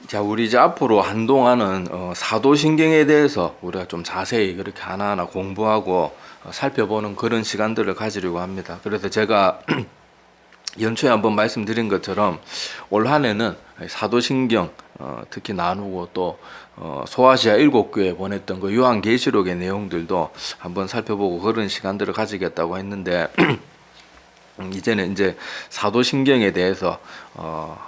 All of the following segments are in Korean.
자, 우리 이제 앞으로 한동안은 사도신경에 대해서 우리가 좀 자세히 그렇게 하나하나 공부하고 살펴보는 그런 시간들을 가지려고 합니다. 그래서 제가 연초에 한번 말씀드린 것처럼 올 한해는 사도신경 특히 나누고 또 소아시아 7교회 보냈던 그 요한계시록의 내용들도 한번 살펴보고 그런 시간들을 가지겠다고 했는데 이제는 이제 사도신경에 대해서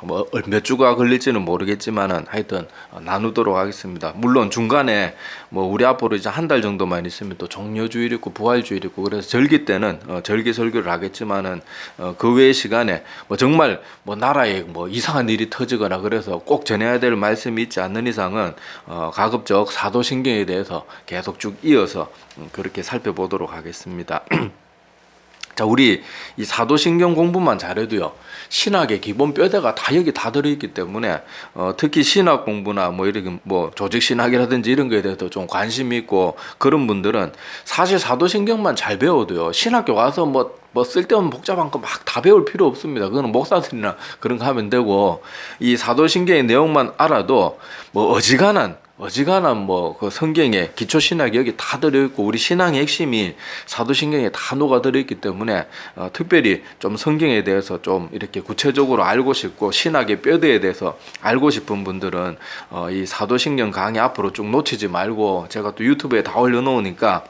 뭐 몇 주가 걸릴지는 모르겠지만은 하여튼 나누도록 하겠습니다. 물론 중간에 뭐 우리 앞으로 이제 한 달 정도만 있으면 또 종려주일 있고 부활주일 있고 그래서 절기 때는 절기 설교를 하겠지만은 그 외의 시간에 뭐 정말 뭐 나라에 뭐 이상한 일이 터지거나 그래서 꼭 전해야 될 말씀이 있지 않는 이상은 가급적 사도신경에 대해서 계속 쭉 이어서 그렇게 살펴보도록 하겠습니다. 자, 우리 이 사도신경 공부만 잘해도요, 신학의 기본 뼈대가 다 여기 다 들어있기 때문에, 특히 신학 공부나 뭐 이렇게 뭐 조직신학이라든지 이런 거에 대해서 좀 관심이 있고 그런 분들은 사실 사도신경만 잘 배워도요, 신학교 가서 뭐 쓸데없는 복잡한 거 막 다 배울 필요 없습니다. 그거는 목사들이나 그런 거 하면 되고, 이 사도신경의 내용만 알아도 뭐 어지간한 뭐 그 성경에 기초 신학이 여기 다 들어있고 우리 신앙의 핵심이 사도신경에 다 녹아 들어있기 때문에 특별히 좀 성경에 대해서 좀 이렇게 구체적으로 알고 싶고 신학의 뼈대에 대해서 알고 싶은 분들은 이 사도신경 강의 앞으로 쭉 놓치지 말고 제가 또 유튜브에 다 올려놓으니까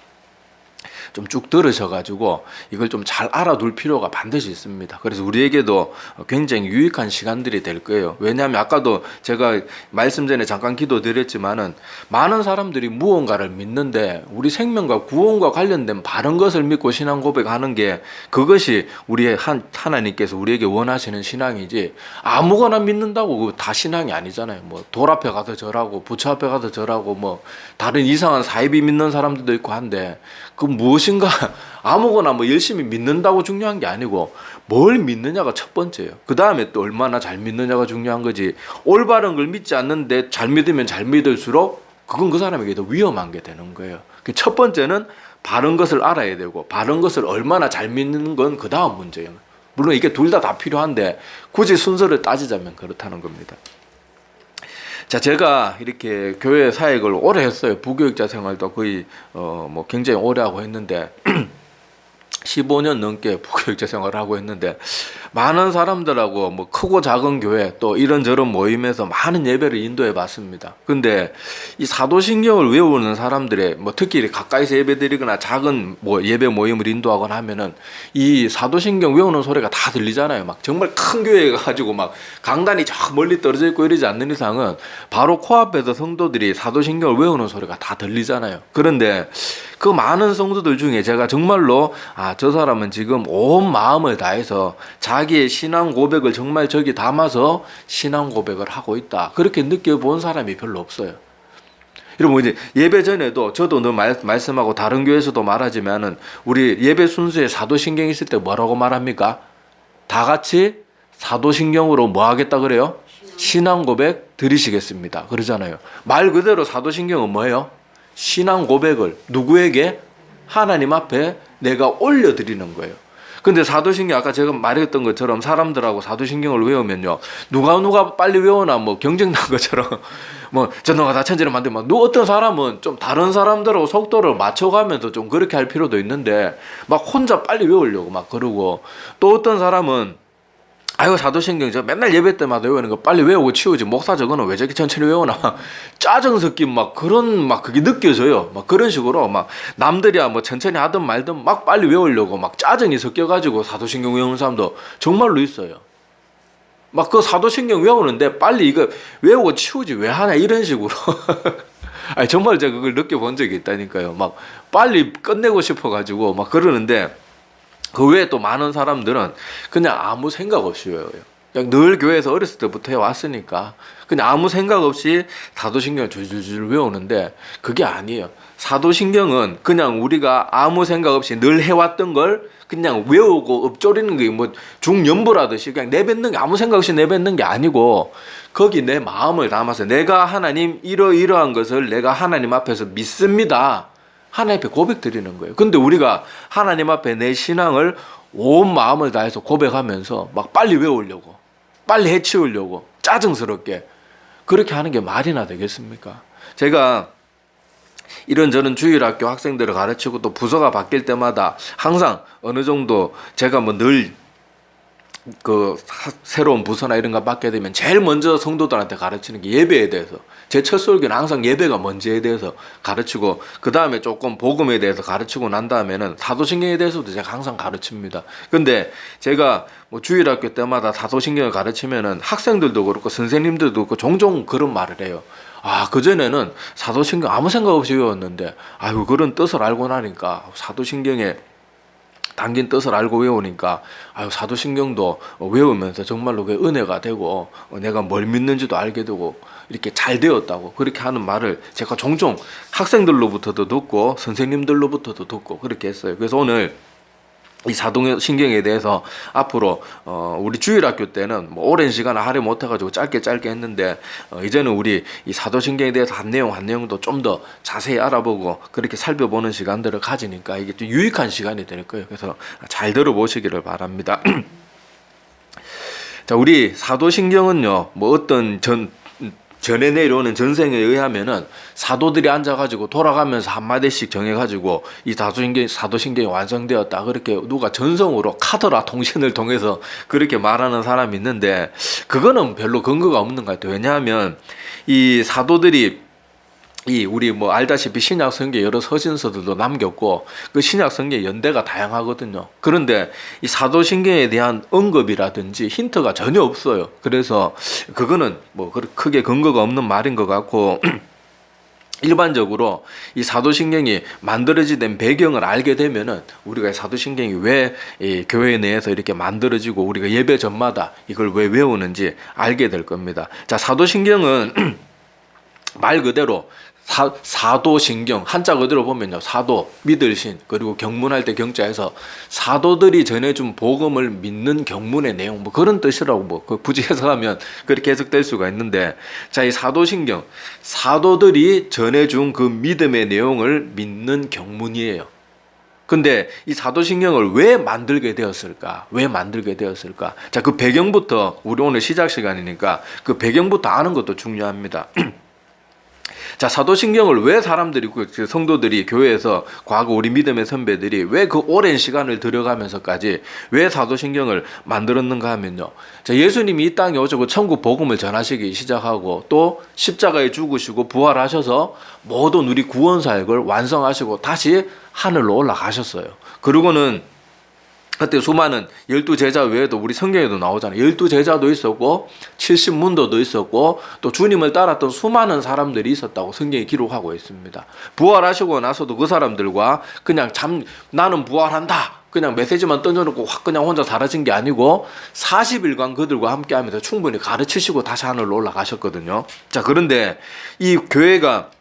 좀 쭉 들으셔가지고 이걸 좀 잘 알아둘 필요가 반드시 있습니다. 그래서 우리에게도 굉장히 유익한 시간들이 될 거예요. 왜냐하면 아까도 제가 말씀 전에 잠깐 기도드렸지만은 많은 사람들이 무언가를 믿는데 우리 생명과 구원과 관련된 바른 것을 믿고 신앙 고백하는 게 그것이 우리의 하나님께서 우리에게 원하시는 신앙이지 아무거나 믿는다고 다 신앙이 아니잖아요. 뭐 돌 앞에 가서 절하고 부처 앞에 가서 절하고 뭐 다른 이상한 사이비 믿는 사람들도 있고 한데 그 무엇인가 아무거나 뭐 열심히 믿는다고 중요한 게 아니고 뭘 믿느냐가 첫 번째예요. 그 다음에 또 얼마나 잘 믿느냐가 중요한 거지. 올바른 걸 믿지 않는데 잘 믿으면 잘 믿을수록 그건 그 사람에게 더 위험한 게 되는 거예요. 첫 번째는 바른 것을 알아야 되고 바른 것을 얼마나 잘 믿는 건 그 다음 문제예요. 물론 이게 둘 다 필요한데 굳이 순서를 따지자면 그렇다는 겁니다. 자, 제가 이렇게 교회 사역을 오래 했어요. 부교육자 생활도 거의 뭐 굉장히 오래 하고 했는데 15년 넘게 부교육자 생활을 하고 했는데 많은 사람들하고 뭐 크고 작은 교회 또 이런저런 모임에서 많은 예배를 인도해 봤습니다. 근데 이 사도신경을 외우는 사람들의 뭐 특히 가까이서 예배 드리거나 작은 뭐 예배 모임을 인도하거나 하면은 이 사도신경 외우는 소리가 다 들리잖아요. 막 정말 큰 교회에 가지고 막 강단이 저 멀리 떨어져 있고 이러지 않는 이상은 바로 코앞에서 성도들이 사도신경을 외우는 소리가 다 들리잖아요. 그런데 그 많은 성도들 중에 제가 정말로 저 사람은 지금 온 마음을 다해서 자기의 신앙 고백을 정말 저기 담아서 신앙 고백을 하고 있다. 그렇게 느껴본 사람이 별로 없어요. 여러분 이제 예배 전에도 저도 늘 말씀하고 다른 교회에서도 말하지만은 우리 예배 순서에 사도신경 있을 때 뭐라고 말합니까? 다 같이 사도신경으로 뭐 하겠다 그래요? 신앙 고백 드리시겠습니다. 그러잖아요. 말 그대로 사도신경은 뭐예요? 신앙 고백을 누구에게? 하나님 앞에 내가 올려드리는 거예요. 근데 사도신경 아까 제가 말했던 것처럼 사람들하고 사도신경을 외우면요 누가 빨리 외우나 뭐 경쟁 난 것처럼 뭐 전도가 다 천지를 만들면 어떤 사람은 좀 다른 사람들하고 속도를 맞춰가면서 좀 그렇게 할 필요도 있는데 막 혼자 빨리 외우려고 막 그러고 또 어떤 사람은 아유 사도신경 저 맨날 예배 때마다 외우는 거 빨리 외우고 치우지 목사 저거는 왜 저렇게 천천히 외우나 짜증 섞인 막 그런 막 그게 느껴져요. 막 그런 식으로 막 남들이야 뭐 천천히 하든 말든 막 빨리 외우려고 막 짜증이 섞여가지고 사도신경 외우는 사람도 정말로 있어요. 막 그 사도신경 외우는데 빨리 이거 외우고 치우지 왜 하나 이런 식으로 아니 정말 제가 그걸 느껴본 적이 있다니까요. 막 빨리 끝내고 싶어가지고 막 그러는데 그 외에 또 많은 사람들은 그냥 아무 생각 없이 외워요. 그냥 늘 교회에서 어렸을 때부터 해왔으니까 그냥 아무 생각 없이 사도신경을 줄줄줄 외우는데 그게 아니에요. 사도신경은 그냥 우리가 아무 생각 없이 늘 해왔던 걸 그냥 외우고 읊조리는 게 뭐 중연부라듯이 그냥 내뱉는 게 아무 생각 없이 내뱉는 게 아니고 거기 내 마음을 담아서 내가 하나님 이러이러한 것을 내가 하나님 앞에서 믿습니다. 하나님 앞에 고백 드리는 거예요. 근데 우리가 하나님 앞에 내 신앙을 온 마음을 다해서 고백하면서 막 빨리 외우려고 빨리 해치우려고 짜증스럽게 그렇게 하는 게 말이나 되겠습니까? 제가 이런저런 주일학교 학생들을 가르치고 또 부서가 바뀔 때마다 항상 어느 정도 제가 뭐 늘 그 새로운 부서나 이런 거 맡게 되면 제일 먼저 성도들한테 가르치는 게 예배에 대해서, 제 첫 설교는 항상 예배가 뭔지에 대해서 가르치고 그 다음에 조금 복음에 대해서 가르치고 난 다음에는 사도신경에 대해서도 제가 항상 가르칩니다. 근데 제가 뭐 주일학교 때마다 사도신경을 가르치면은 학생들도 그렇고 선생님들도 그렇고 종종 그런 말을 해요. 아, 그전에는 사도신경 아무 생각 없이 외웠는데, 아유, 그런 뜻을 알고 나니까 사도신경에 담긴 뜻을 알고 외우니까, 아유, 사도신경도 외우면서 정말로 그 은혜가 되고, 내가 뭘 믿는지도 알게 되고, 이렇게 잘 되었다고 그렇게 하는 말을 제가 종종 학생들로부터도 듣고 선생님들로부터도 듣고 그렇게 했어요. 그래서 오늘 이 사도신경에 대해서 앞으로 우리 주일학교 때는 뭐 오랜 시간을 할애 못해가지고 짧게 했는데, 이제는 우리 이 사도신경에 대해서 한 내용도 좀 더 자세히 알아보고 그렇게 살펴보는 시간들을 가지니까 이게 좀 유익한 시간이 될 거예요. 그래서 잘 들어보시기를 바랍니다. 자, 우리 사도신경은요, 뭐 어떤 전에 내려오는 전생에 의하면은 사도들이 앉아가지고 돌아가면서 한마디씩 정해가지고 이 사도신경이 완성되었다, 그렇게 누가 전성으로 카더라 통신을 통해서 그렇게 말하는 사람이 있는데, 그거는 별로 근거가 없는 것 같아요. 왜냐하면 이 사도들이 우리 뭐 알다시피 신약 성경 여러 서신서들도 남겼고 그 신약 성경 연대가 다양하거든요. 그런데 이 사도신경에 대한 언급이라든지 힌트가 전혀 없어요. 그래서 그거는 뭐 크게 근거가 없는 말인 것 같고, 일반적으로 이 사도신경이 만들어진 배경을 알게 되면은 우리가 사도신경이 왜 이 교회 내에서 이렇게 만들어지고 우리가 예배 전마다 이걸 왜 외우는지 알게 될 겁니다. 자, 사도신경은 말 그대로 사도신경, 한자 그대로 보면요, 사도, 믿을 신, 그리고 경문할 때 경자에서 사도들이 전해준 복음을 믿는 경문의 내용, 뭐 그런 뜻이라고 뭐 굳이 해석하면 그렇게 해석될 수가 있는데, 자, 이 사도신경, 사도들이 전해준 그 믿음의 내용을 믿는 경문이에요. 근데 이 사도신경을 왜 만들게 되었을까? 자, 그 배경부터, 우리 오늘 시작 시간이니까 그 배경부터 아는 것도 중요합니다. 자, 사도신경을 왜 사람들이, 성도들이, 교회에서 과거 우리 믿음의 선배들이 왜 그 오랜 시간을 들여가면서까지 왜 사도신경을 만들었는가 하면요, 자, 예수님이 이 땅에 오시고 천국 복음을 전하시기 시작하고 또 십자가에 죽으시고 부활하셔서 모든 우리 구원 사역을 완성하시고 다시 하늘로 올라가셨어요. 그리고는 그때 수많은 12제자 외에도 우리 성경에도 나오잖아요. 12제자도 있었고 70문도도 있었고 또 주님을 따랐던 수많은 사람들이 있었다고 성경이 기록하고 있습니다. 부활하시고 나서도 그 사람들과 그냥 나는 부활한다, 그냥 메시지만 던져놓고 확 그냥 혼자 사라진 게 아니고 40일간 그들과 함께하면서 충분히 가르치시고 다시 하늘로 올라가셨거든요. 자, 그런데 이 교회가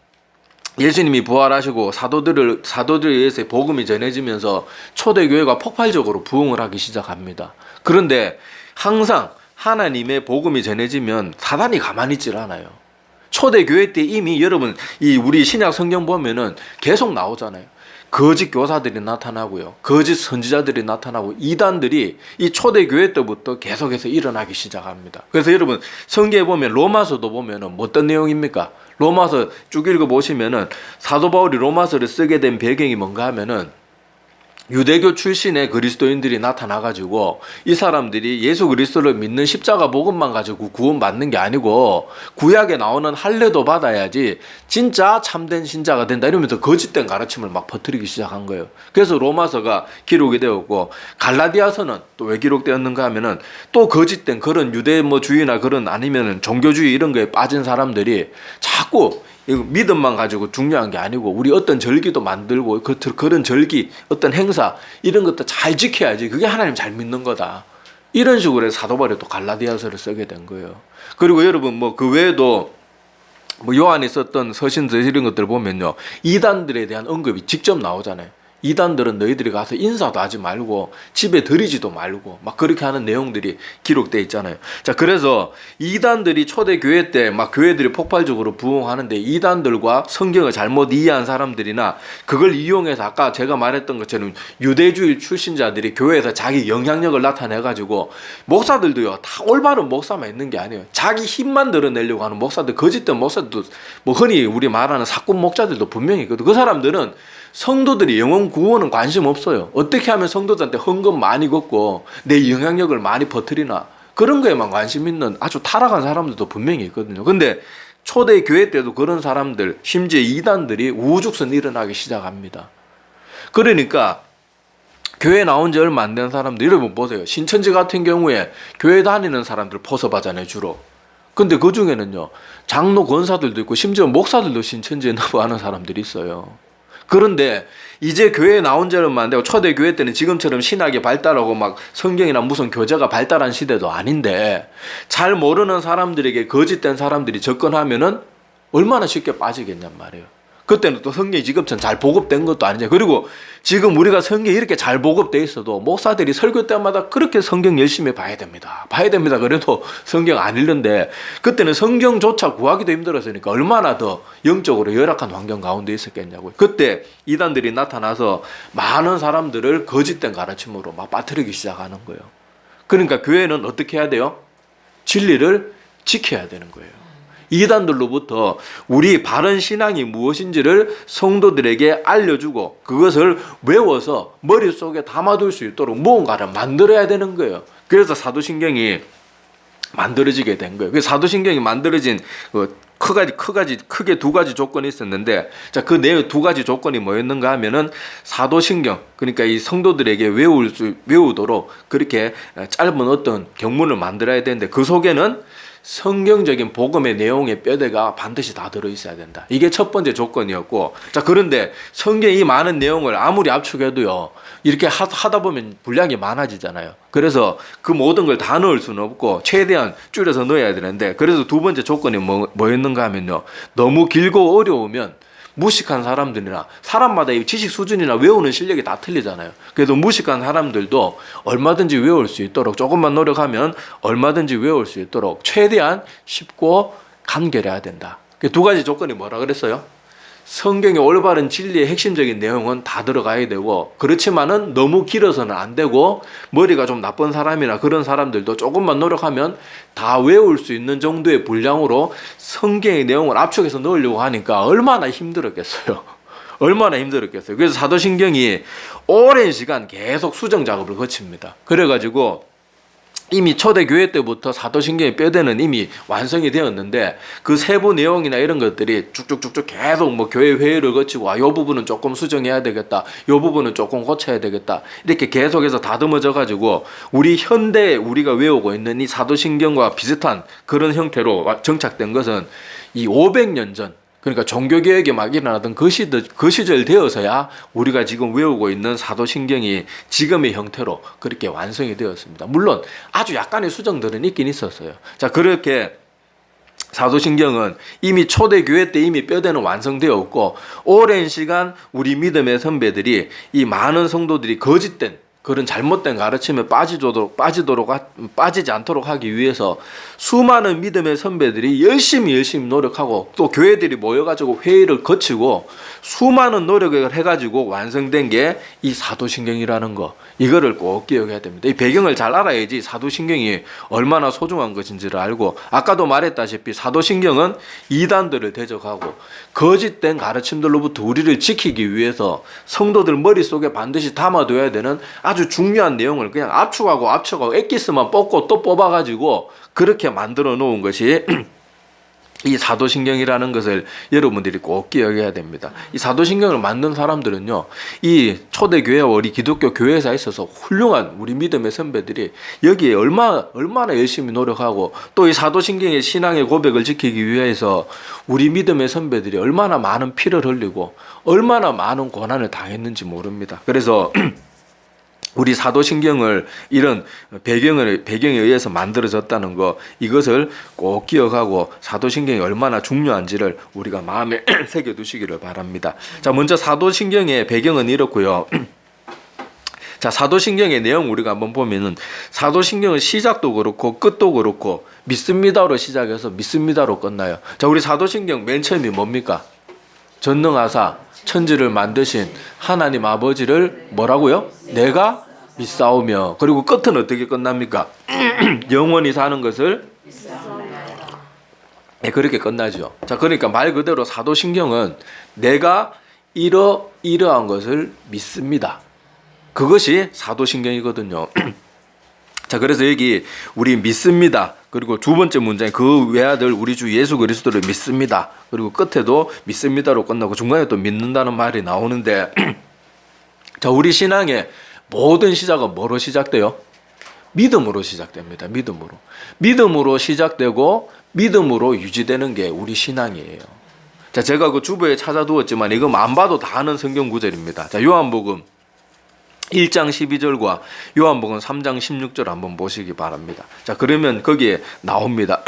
예수님이 부활하시고 사도들에 의해서 복음이 전해지면서 초대교회가 폭발적으로 부흥을 하기 시작합니다. 그런데 항상 하나님의 복음이 전해지면 사단이 가만히 있질 않아요. 초대교회 때 이미 여러분 우리 신약 성경 보면은 계속 나오잖아요. 거짓 교사들이 나타나고요, 거짓 선지자들이 나타나고 이단들이 이 초대교회 때부터 계속해서 일어나기 시작합니다. 그래서 여러분 성경에 보면 로마서도 보면은 뭐 어떤 내용입니까? 로마서 쭉 읽어보시면은 사도 바울이 로마서를 쓰게 된 배경이 뭔가 하면은 유대교 출신의 그리스도인들이 나타나가지고 이 사람들이 예수 그리스도를 믿는 십자가 복음만 가지고 구원받는 게 아니고 구약에 나오는 할례도 받아야지 진짜 참된 신자가 된다, 이러면서 거짓된 가르침을 막 퍼뜨리기 시작한 거예요. 그래서 로마서가 기록이 되었고, 갈라디아서는 또 왜 기록되었는가 하면은 또 거짓된 그런 유대주의나 그런 아니면은 종교주의 이런 거에 빠진 사람들이 자꾸 믿음만 가지고 중요한 게 아니고 우리 어떤 절기도 만들고 그런 절기, 어떤 행사 이런 것도 잘 지켜야지 그게 하나님 잘 믿는 거다, 이런 식으로 해서 사도 바울이 또 갈라디아서를 쓰게 된 거예요. 그리고 여러분 뭐 그 외에도 뭐 요한이 썼던 서신서 이런 것들 보면요, 이단들에 대한 언급이 직접 나오잖아요. 이단들은 너희들이 가서 인사도 하지 말고 집에 들이지도 말고 막 그렇게 하는 내용들이 기록돼 있잖아요. 자, 그래서 이단들이 초대 교회 때 막 교회들이 폭발적으로 부흥하는데 이단들과 성경을 잘못 이해한 사람들이나 그걸 이용해서 아까 제가 말했던 것처럼 유대주의 출신자들이 교회에서 자기 영향력을 나타내가지고 목사들도요, 다 올바른 목사만 있는 게 아니에요. 자기 힘만 드러내려고 하는 목사들, 거짓된 목사들도 뭐 흔히 우리 말하는 사꾼 목자들도 분명히 있거든. 그 사람들은 성도들이 영혼 구원은 관심 없어요. 어떻게 하면 성도들한테 헌금 많이 걷고 내 영향력을 많이 퍼뜨리나 그런 거에만 관심 있는 아주 타락한 사람들도 분명히 있거든요. 근데 초대 교회 때도 그런 사람들, 심지어 이단들이 우후죽순 일어나기 시작합니다. 그러니까 교회 나온 지 얼마 안 된 사람들, 여러분 보세요. 신천지 같은 경우에 교회 다니는 사람들 포섭하잖아요, 주로. 근데 그 중에는요, 장로 권사들도 있고 심지어 목사들도 신천지에 나와하는 사람들이 있어요. 그런데 이제 교회에 나온 지 얼마 안 되고 초대 교회 때는 지금처럼 신학이 발달하고 막 성경이나 무슨 교재가 발달한 시대도 아닌데 잘 모르는 사람들에게 거짓된 사람들이 접근하면은 얼마나 쉽게 빠지겠냔 말이에요. 그때는 또 성경이 지금처럼 잘 보급된 것도 아니죠. 그리고 지금 우리가 성경이 이렇게 잘 보급돼 있어도 목사들이 설교 때마다 그렇게 성경 열심히 봐야 됩니다. 봐야 됩니다. 그래도 성경 안 읽는데 그때는 성경조차 구하기도 힘들었으니까 얼마나 더 영적으로 열악한 환경 가운데 있었겠냐고요. 그때 이단들이 나타나서 많은 사람들을 거짓된 가르침으로 막 빠뜨리기 시작하는 거예요. 그러니까 교회는 어떻게 해야 돼요? 진리를 지켜야 되는 거예요. 이단들로부터 우리 바른 신앙이 무엇인지를 성도들에게 알려주고 그것을 외워서 머릿속에 담아둘 수 있도록 무언가를 만들어야 되는 거예요. 그래서 사도신경이 만들어지게 된 거예요. 그래서 사도신경이 만들어진 크게 두 가지 조건이 있었는데, 자, 그 네 두 가지 조건이 뭐였는가 하면은 사도신경, 그러니까 이 성도들에게 외우도록 그렇게 짧은 어떤 경문을 만들어야 되는데 그 속에는 성경적인 복음의 내용의 뼈대가 반드시 다 들어있어야 된다. 이게 첫 번째 조건이었고, 자, 그런데 성경이 이 많은 내용을 아무리 압축해도요, 이렇게 하다 보면 분량이 많아지잖아요. 그래서 그 모든 걸 다 넣을 수는 없고, 최대한 줄여서 넣어야 되는데, 그래서 두 번째 조건이 뭐였는가 하면요, 너무 길고 어려우면 무식한 사람들이나 사람마다 이 지식 수준이나 외우는 실력이 다 틀리잖아요. 그래도 무식한 사람들도 얼마든지 외울 수 있도록 조금만 노력하면 얼마든지 외울 수 있도록 최대한 쉽고 간결해야 된다. 그 두 가지 조건이 뭐라 그랬어요? 성경의 올바른 진리의 핵심적인 내용은 다 들어가야 되고, 그렇지만은 너무 길어서는 안 되고, 머리가 좀 나쁜 사람이나 그런 사람들도 조금만 노력하면 다 외울 수 있는 정도의 분량으로 성경의 내용을 압축해서 넣으려고 하니까 얼마나 힘들었겠어요. 얼마나 힘들었겠어요. 그래서 사도신경이 오랜 시간 계속 수정 작업을 거칩니다. 그래가지고 이미 초대교회 때부터 사도신경의 뼈대는 이미 완성이 되었는데 그 세부 내용이나 이런 것들이 쭉쭉쭉쭉 계속 뭐 교회 회의를 거치고, 요 부분은 조금 수정해야 되겠다, 요 부분은 조금 고쳐야 되겠다, 이렇게 계속해서 다듬어져 가지고 우리 현대에 우리가 외우고 있는 이 사도신경과 비슷한 그런 형태로 정착된 것은 이 500년 전, 그러니까 종교개혁이 막 일어나던 그 시절 되어서야 우리가 지금 외우고 있는 사도신경이 지금의 형태로 그렇게 완성이 되었습니다. 물론 아주 약간의 수정들은 있긴 있었어요. 자, 그렇게 사도신경은 이미 초대교회 때 이미 뼈대는 완성되었고, 오랜 시간 우리 믿음의 선배들이 이 많은 성도들이 거짓된 그런 잘못된 가르침에 빠지지 않도록 하기 위해서 수많은 믿음의 선배들이 열심히 노력하고, 또 교회들이 모여가지고 회의를 거치고 수많은 노력을 해가지고 완성된 게 이 사도신경이라는 거, 이거를 꼭 기억해야 됩니다. 이 배경을 잘 알아야지 사도신경이 얼마나 소중한 것인지를 알고, 아까도 말했다시피 사도신경은 이단들을 대적하고 거짓된 가르침들로부터 우리를 지키기 위해서 성도들 머릿속에 반드시 담아둬야 되는 아주 중요한 내용을 그냥 압축하고 엑기스만 뽑고 또 뽑아가지고 그렇게 만들어 놓은 것이 이 사도신경이라는 것을 여러분들이 꼭 기억해야 됩니다. 이 사도신경을 만든 사람들은요, 이 초대교회와 우리 기독교 교회에서 있어서 훌륭한 우리 믿음의 선배들이 여기에 얼마나 열심히 노력하고, 또 이 사도신경의 신앙의 고백을 지키기 위해서 우리 믿음의 선배들이 얼마나 많은 피를 흘리고 얼마나 많은 고난을 당했는지 모릅니다. 그래서 우리 사도신경을 이런 배경에 의해서 만들어졌다는 거, 이것을 꼭 기억하고 사도신경이 얼마나 중요한지를 우리가 마음에 새겨두시기를 바랍니다. 자, 먼저 사도신경의 배경은 이렇고요. 자, 사도신경의 내용 우리가 한번 보면은, 사도신경은 시작도 그렇고 끝도 그렇고 믿습니다로 시작해서 믿습니다로 끝나요. 자, 우리 사도신경 맨 처음이 뭡니까? 전능하사 천지를 만드신 하나님 아버지를 뭐라고요? 내가 믿사오며. 그리고 끝은 어떻게 끝납니까? 영원히 사는 것을 네, 그렇게 끝나죠. 자, 그러니까 말 그대로 사도신경은 내가 이러한 것을 믿습니다. 그것이 사도신경이거든요. 자, 그래서 여기 우리 믿습니다. 그리고 두 번째 문장에 그 외아들 우리 주 예수 그리스도를 믿습니다. 그리고 끝에도 믿습니다로 끝나고 중간에 또 믿는다는 말이 나오는데 자, 우리 신앙의 모든 시작은 뭐로 시작돼요? 믿음으로 시작됩니다. 믿음으로 시작되고 믿음으로 유지되는 게 우리 신앙이에요. 자, 제가 그 주부에 찾아두었지만 이거 안 봐도 다 아는 성경 구절입니다. 자, 요한복음 1장 12절과 요한복음 3장 16절 한번 보시기 바랍니다. 자, 그러면 거기에 나옵니다.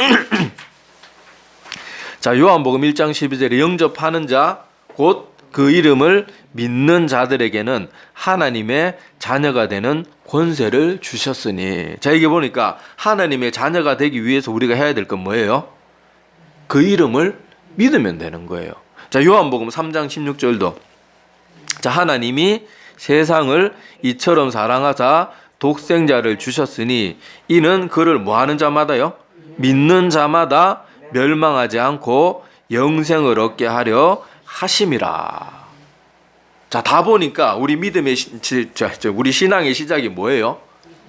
자, 요한복음 1장 12절에 영접하는 자 곧 그 이름을 믿는 자들에게는 하나님의 자녀가 되는 권세를 주셨으니. 자, 이게 보니까 하나님의 자녀가 되기 위해서 우리가 해야 될 건 뭐예요? 그 이름을 믿으면 되는 거예요. 자, 요한복음 3장 16절도 자, 하나님이 세상을 이처럼 사랑하사 독생자를 주셨으니 이는 그를 뭐하는 자마다요? 믿는 자마다 멸망하지 않고 영생을 얻게 하려 하심이라. 자, 다 보니까 우리 믿음의 우리 신앙의 시작이 뭐예요?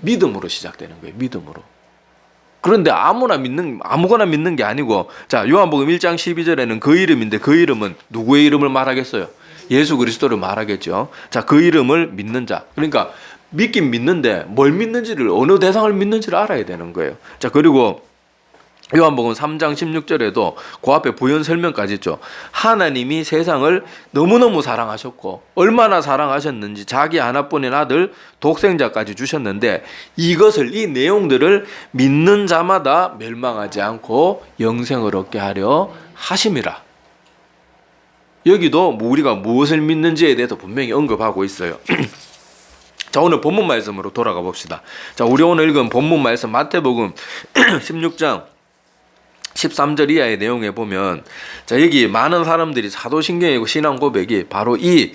믿음으로 시작되는 거예요. 믿음으로. 그런데 아무거나 믿는 게 아니고, 자, 요한복음 1장 12절에는 그 이름인데 그 이름은 누구의 이름을 말하겠어요? 예수 그리스도를 말하겠죠. 자, 그 이름을 믿는 자. 그러니까 믿긴 믿는데 뭘 믿는지를, 어느 대상을 믿는지를 알아야 되는 거예요. 자, 그리고 요한복음 3장 16절에도 그 앞에 부연 설명까지 있죠. 하나님이 세상을 너무너무 사랑하셨고 얼마나 사랑하셨는지 자기 하나뿐인 아들 독생자까지 주셨는데 이것을, 이 내용들을 믿는 자마다 멸망하지 않고 영생을 얻게 하려 하심이라. 여기도 우리가 무엇을 믿는지에 대해서 분명히 언급하고 있어요. 자, 오늘 본문 말씀으로 돌아가 봅시다. 자, 우리 오늘 읽은 본문 말씀 마태복음 16장 13절 이하의 내용에 보면, 자, 여기 많은 사람들이 사도신경이고 신앙 고백이 바로 이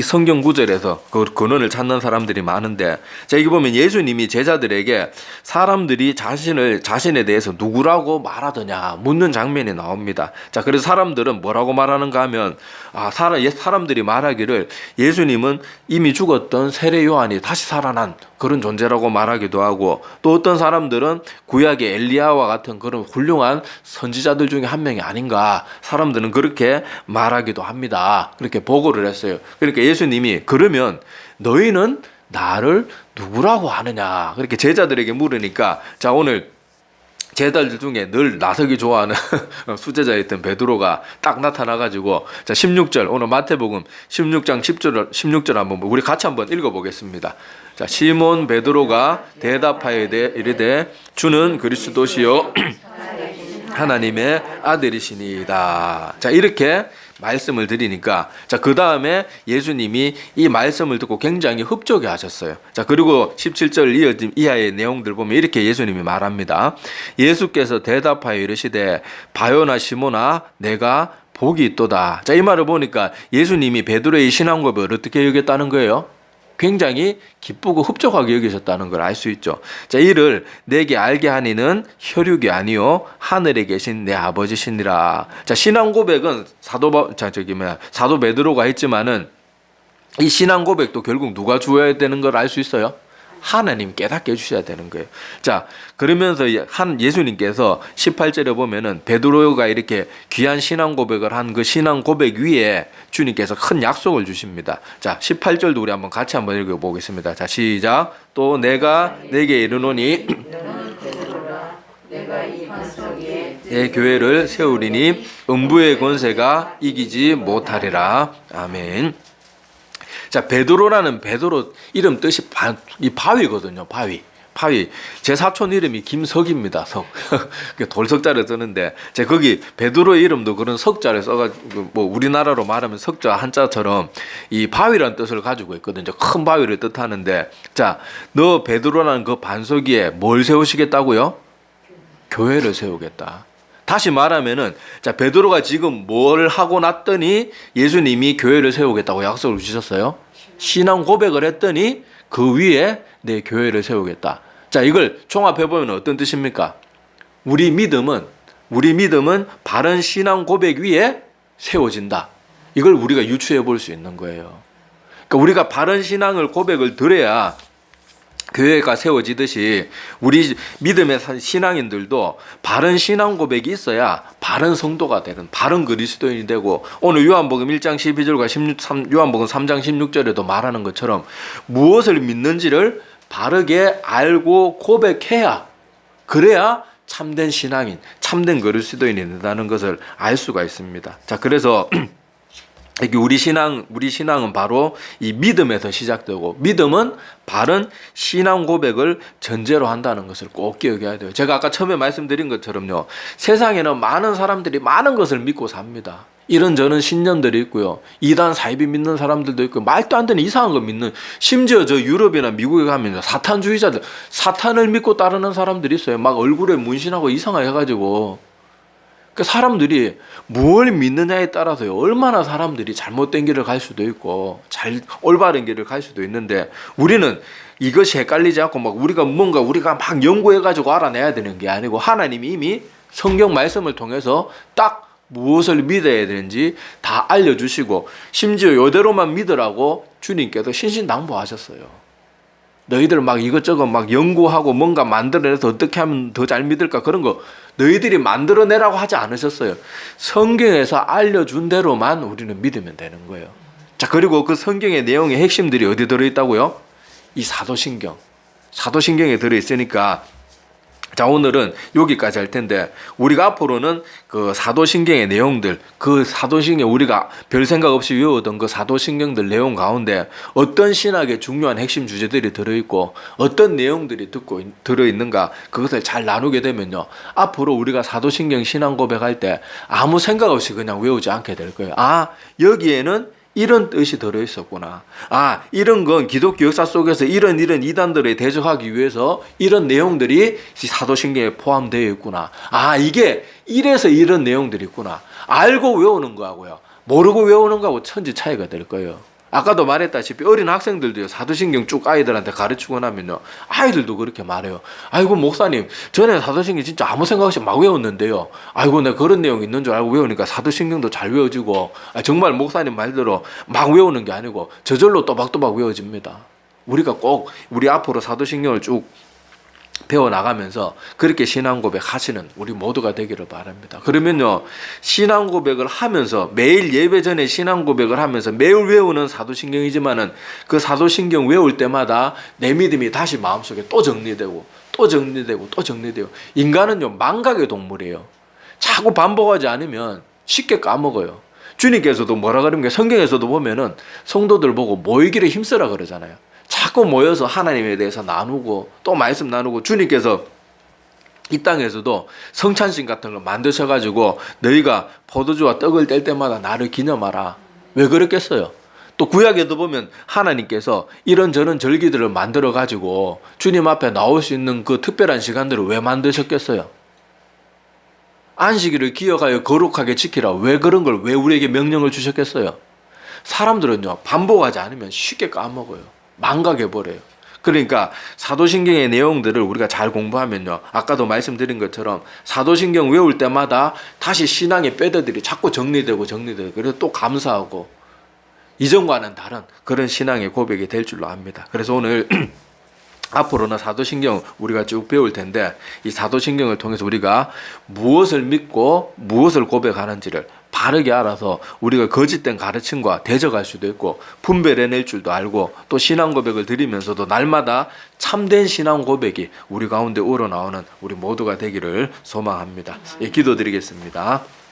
성경 구절에서 그 근원을 찾는 사람들이 많은데, 자, 여기 보면 예수님이 제자들에게 사람들이 자신에 대해서 누구라고 말하더냐 묻는 장면이 나옵니다. 자, 그래서 사람들은 뭐라고 말하는가 하면, 사람들이 말하기를 예수님은 이미 죽었던 세례 요한이 다시 살아난 그런 존재라고 말하기도 하고, 또 어떤 사람들은 구약의 엘리야와 같은 그런 훌륭한 선지자들 중에 한 명이 아닌가, 사람들은 그렇게 말하기도 합니다. 그렇게 보고를 했어요. 그러니까 예수님이 그러면 너희는 나를 누구라고 하느냐 그렇게 제자들에게 물으니까, 자, 오늘 제자들 중에 늘 나서기 좋아하는 수제자였던 베드로가 딱 나타나가지고, 자, 16절, 오늘 마태복음 16장 16절 한번 우리 같이 한번 읽어보겠습니다. 자, 시몬 베드로가 대답하여 이르되 주는 그리스도시요 하나님의 아들이시니이다. 자, 이렇게 말씀을 드리니까, 자, 그 다음에 예수님이 이 말씀을 듣고 굉장히 흡족해 하셨어요. 자, 그리고 17절 이하의 내용들 보면 이렇게 예수님이 말합니다. 예수께서 대답하여 이르시되 바요나 시몬아 내가 복이 있도다. 자, 이 말을 보니까 예수님이 베드로의 신앙 고백을 어떻게 여겼다는 거예요? 굉장히 기쁘고 흡족하게 여기셨다는 걸 알 수 있죠. 자, 이를 내게 알게 하니는 혈육이 아니요 하늘에 계신 내 아버지시니라. 자, 신앙 고백은 사도 베드로가 했지만은 이 신앙 고백도 결국 누가 주어야 되는 걸 알 수 있어요? 하나님 깨닫게 해주셔야 되는 거예요. 자, 그러면서 예수님께서 18절에 보면은 베드로가 이렇게 귀한 신앙 고백을 한 그 신앙 고백 위에 주님께서 큰 약속을 주십니다. 자, 18절도 우리 한번 같이 한번 읽어보겠습니다. 자, 시작. 또 내가 내게 이르노니 내 교회를 세우리니 음부의 권세가 이기지 못하리라. 아멘. 자, 베드로라는 베드로 이름 뜻이 이 바위거든요. 바위. 제 사촌 이름이 김석입니다. 석. 돌석자를 쓰는데, 제가 거기 베드로 이름도 그런 석자를 써가지고, 뭐 우리나라로 말하면 석자 한자처럼 이 바위라는 뜻을 가지고 있거든요. 큰 바위를 뜻하는데, 자, 너 베드로라는 그 반석 위에 뭘 세우시겠다고요? 교회를 세우겠다. 다시 말하면은, 자, 베드로가 지금 뭘 하고 났더니 예수님이 교회를 세우겠다고 약속을 주셨어요? 신앙 고백을 했더니 그 위에 내 교회를 세우겠다. 자, 이걸 종합해보면 어떤 뜻입니까? 우리 믿음은 바른 신앙 고백 위에 세워진다. 이걸 우리가 유추해 볼 수 있는 거예요. 그러니까 우리가 바른 신앙을 고백을 드려야 교회가 세워지듯이 우리 믿음의 신앙인들도 바른 신앙 고백이 있어야 바른 성도가 되는 바른 그리스도인이 되고, 오늘 요한복음 1장 12절과 요한복음 3장 16절에도 말하는 것처럼 무엇을 믿는지를 바르게 알고 고백해야, 그래야 참된 신앙인, 참된 그리스도인이 된다는 것을 알 수가 있습니다. 자, 그래서 우리 신앙은 바로 이 믿음에서 시작되고, 믿음은 바른 신앙 고백을 전제로 한다는 것을 꼭 기억해야 돼요. 제가 아까 처음에 말씀드린 것처럼요, 세상에는 많은 사람들이 많은 것을 믿고 삽니다. 이런저런 신념들이 있고요, 이단 사이비 믿는 사람들도 있고, 말도 안 되는 이상한 거 믿는, 심지어 저 유럽이나 미국에 가면 사탄주의자들, 사탄을 믿고 따르는 사람들이 있어요. 막 얼굴에 문신하고 이상하게 해가지고. 그러니까 사람들이 뭘 믿느냐에 따라서요, 얼마나 사람들이 잘못된 길을 갈 수도 있고 올바른 길을 갈 수도 있는데, 우리는 이것이 헷갈리지 않고 우리가 막 연구해가지고 알아내야 되는 게 아니고, 하나님이 이미 성경 말씀을 통해서 딱 무엇을 믿어야 되는지 다 알려주시고, 심지어 이대로만 믿으라고 주님께서 신신당부하셨어요. 너희들 막 이것저것 막 연구하고 뭔가 만들어내서 어떻게 하면 더 잘 믿을까, 그런 거 너희들이 만들어내라고 하지 않으셨어요. 성경에서 알려준 대로만 우리는 믿으면 되는 거예요. 자, 그리고 그 성경의 내용의 핵심들이 어디 들어있다고요? 이 사도신경에 들어있으니까, 자, 오늘은 여기까지 할 텐데, 우리가 앞으로는 그 사도신경의 내용들, 그 사도신경 우리가 별 생각 없이 외우던 그 사도신경들 내용 가운데 어떤 신학의 중요한 핵심 주제들이 들어있고 어떤 내용들이 들어있는가, 그것을 잘 나누게 되면요, 앞으로 우리가 사도신경 신앙 고백할 때 아무 생각 없이 그냥 외우지 않게 될 거예요. 아, 여기에는 이런 뜻이 들어있었구나. 아, 이런 건 기독교 역사 속에서 이런 이단들에 대적하기 위해서 이런 내용들이 사도신경에 포함되어 있구나. 아, 이게 이래서 이런 내용들이 있구나. 알고 외우는 거하고요, 모르고 외우는 거하고 천지 차이가 될 거예요. 아까도 말했다시피 어린 학생들도요, 사도신경 쭉 아이들한테 가르치고 나면요, 아이들도 그렇게 말해요. 아이고 목사님, 전에 사도신경 진짜 아무 생각 없이 막 외웠는데요, 아이고 내가 그런 내용 있는 줄 알고 외우니까 사도신경도 잘 외워지고, 정말 목사님 말대로 막 외우는 게 아니고 저절로 또박또박 외워집니다. 우리가 꼭 우리 앞으로 사도신경을 쭉 배워나가면서 그렇게 신앙 고백하시는 우리 모두가 되기를 바랍니다. 그러면요, 신앙 고백을 하면서 매일 예배 전에 신앙 고백을 하면서 매일 외우는 사도신경이지만은 그 사도신경 외울 때마다 내 믿음이 다시 마음속에 또 정리되고 인간은요, 망각의 동물이에요. 자꾸 반복하지 않으면 쉽게 까먹어요. 주님께서도 뭐라 그러는 게, 성경에서도 보면은 성도들 보고 모이기를 힘쓰라 그러잖아요. 자꾸 모여서 하나님에 대해서 나누고 또 말씀 나누고, 주님께서 이 땅에서도 성찬식 같은 걸 만드셔가지고 너희가 포도주와 떡을 뗄 때마다 나를 기념하라. 왜 그랬겠어요? 또 구약에도 보면 하나님께서 이런저런 절기들을 만들어가지고 주님 앞에 나올 수 있는 그 특별한 시간들을 왜 만드셨겠어요? 안식일을 기억하여 거룩하게 지키라. 왜 그런 걸 왜 우리에게 명령을 주셨겠어요? 사람들은요, 반복하지 않으면 쉽게 까먹어요. 망각해버려요. 그러니까 사도신경의 내용들을 우리가 잘 공부하면요, 아까도 말씀드린 것처럼 사도신경 외울 때마다 다시 신앙의 뼈대들이 자꾸 정리되고 그래서 또 감사하고, 이전과는 다른 그런 신앙의 고백이 될 줄로 압니다. 그래서 오늘 앞으로는 사도신경 우리가 쭉 배울 텐데, 이 사도신경을 통해서 우리가 무엇을 믿고 무엇을 고백하는지를 바르게 알아서 우리가 거짓된 가르침과 대적할 수도 있고 분별해낼 줄도 알고, 또 신앙 고백을 드리면서도 날마다 참된 신앙 고백이 우리 가운데 우러나오는 우리 모두가 되기를 소망합니다. 예, 기도드리겠습니다.